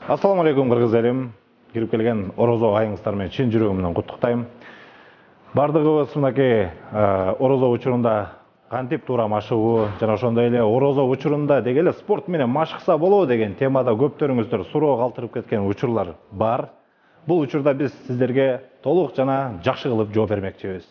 Ассаламу алейкум кыргыз элим. Кирип келген орозо айыңыздар менен чын жүрөгүмдөн куттуктайм. Бардыгыбыз мынакей орозо учурунда кантип туура машыгуу жана ошондой эле орозо учурунда деги эле спорт менен машыкса болобу деген темада көптөрүңүздөр суроо калтырып кеткен учурлар бар. Бул учурда биз сиздерге толук жана жакшы кылып жооп бермекчибиз.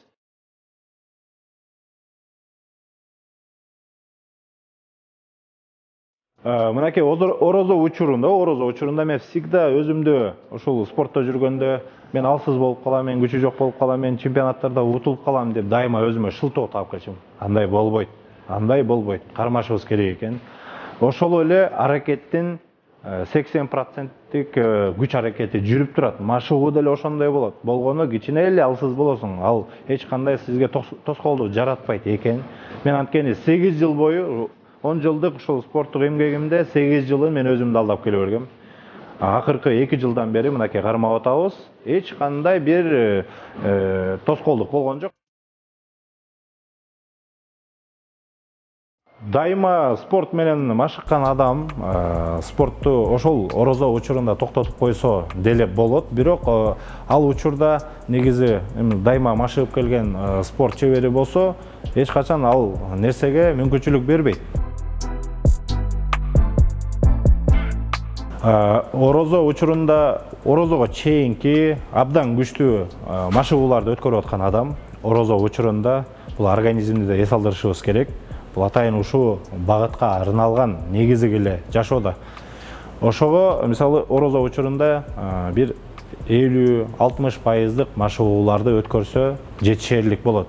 Мынакей орозо учурунда мен всегда өзүмдү ушул спортто жүргөндө мен алсыз болуп калам, мен күчү жок болуп калам, мен чемпионаттарда утулуп калам деп дайыма өзүмө шылтоо таап келчүмүн. Андай болбойт. Андай болбойт. Кармашыбыз керек экен. Ошол эле аракеттин 80%тик күч аракети жүрүп турат. Машыгуу деле ошондой болот. Болгону кичине эле алсыз болосуң. Ал эч кандай сизге тоскоолдук жаратпайт экен. Мен анткени 8 жыл бою 10 жылдык ушул спорттук эмгегимде 8 жылын мен өзүмдү алдап келе бергем. Акыркы 2 жылдан бери мынакей кармап атабыз. Эч кандай бир тоскоолдук болгон жок. Дайыма спорт менен машыккан адам спортту ошол орозо учурунда токтотуп койсо деле болот. Бирок ал учурда негизи дайыма машыгып келген спорт чебери болсо, эч качан ал нерсеге мүмкүнчүлүк бербейт. Орозо учурунда орозого чейинки абдан күчтүү машыгууларды өткөрүп аткан адам орозо учурунда бул организмди да эс алдырышыбыз керек. Бул атайын ушул багытка арналган негизги эле жашоодо. Ошого мисалы орозо учурунда бир 50-60% машыгууларды өткөрсө жетишерлик болот.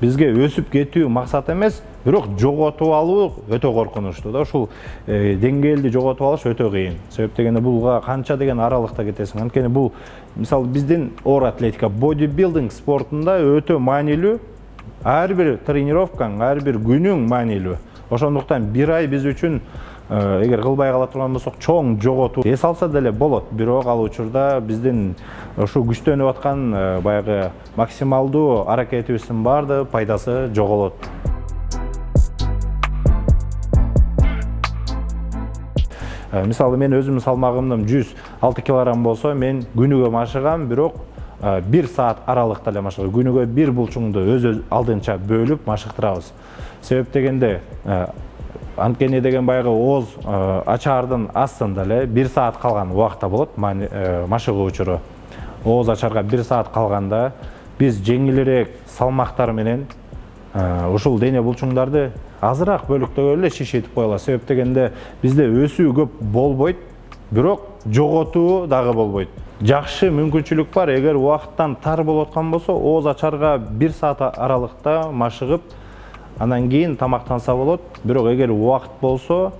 Бизге өсүп кетүү максат эмес, бирок жоготуп алуу өтө коркунучтуу да. Ушул деңгээлди жоготуп алыш өтө кыйын. Себеп дегенде булга канча деген аралыкта кетесиң. Анткени бул мисалы биздин оор атлетика, бодибилдинг спортунда өтө маанилүү. Ар бир тренировкаң, ар бир күнүң маанилүү. Ошондуктан бир ай биз үчүн эгер кылбай кала турган болсок, чоң жоготуу эс алса деле болот. Бирок ал учурда биздин ушул күчтөнүп аткан баягы максималдуу аракетибиздин баардыгы пайдасы жоголот. Мисалы мен өзүмдүн салмагымдын 106 кг болсо, мен күнүгө машыгам, бирок 1 саат аралыкта эле машыгам. Күнүгө бир булчуңду өз алдынча бөлүп машыктырабыз. Себеп дегенде анткени деген баягы ооз ачаардын астында эле 1 саат калган убакта болот машыгуу учуру. Ооз ачарга 1 саат калганда биз жеңилирээк салмактар менен ушул дене булчуңдарды азыраак бөлүктөгө эле шишитип кое алабыз. Себеп дегенде бизде өсүү көп болбойт, бирок жоготуу дагы болбойт. Жакшы мүмкүнчүлүк бар, эгер убакыттан тар болуп аткан болсо, ооз ачарга 1 саат аралыкта машыгып, анан кийин тамактанса болот. Бирок эгер убакыт болсо,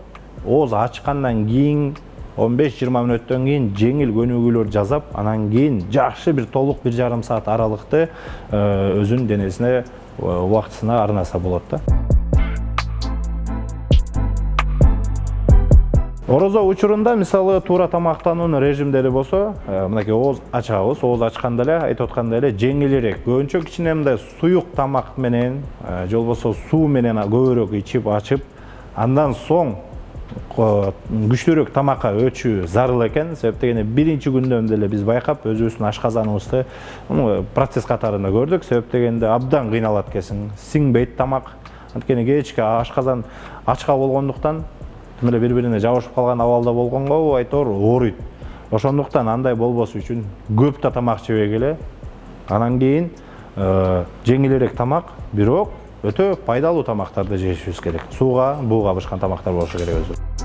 ооз ачкандан кийин 15-20 мүнөттөн кийин жеңил көнүгүүлөр жасап, анан кийин жакшы бир толук 1,5 саат аралыкты өзүнүн денесине убактысына арнаса болот да. Орозо учурунда мисалы туура тамактануунун режимдери болсо, мынакей ооз ачабыз, ооз ачканда эле айтып аткандай эле жеңилирээк, көбүнчө кичине мындай суюк тамак менен, же болбосо суу менен көбүрөөк ичип ачып, андан соң күчтүүрөөк тамакка өтүү зарыл экен. Себеп дегенде биринчи күндөн деле биз байкап өзүбүздүн ашказаныбызды процесс катарында көрдүк. Себеп дегенде абдан кыйналат экенсиң, сиңбейт тамак. Анткени кечки ашказан ачка болгондуктан эле бири-бирине жабышып калган абалда болгонго айтор ооруйт. Ошондуктан андай болбош үчүн көп да тамак жебей эле, анан кийин жеңилирээк тамак, бирок өтө пайдалуу тамактарды жешибиз керек. Сууга, бууга бышкан тамактар болушу керек өзү.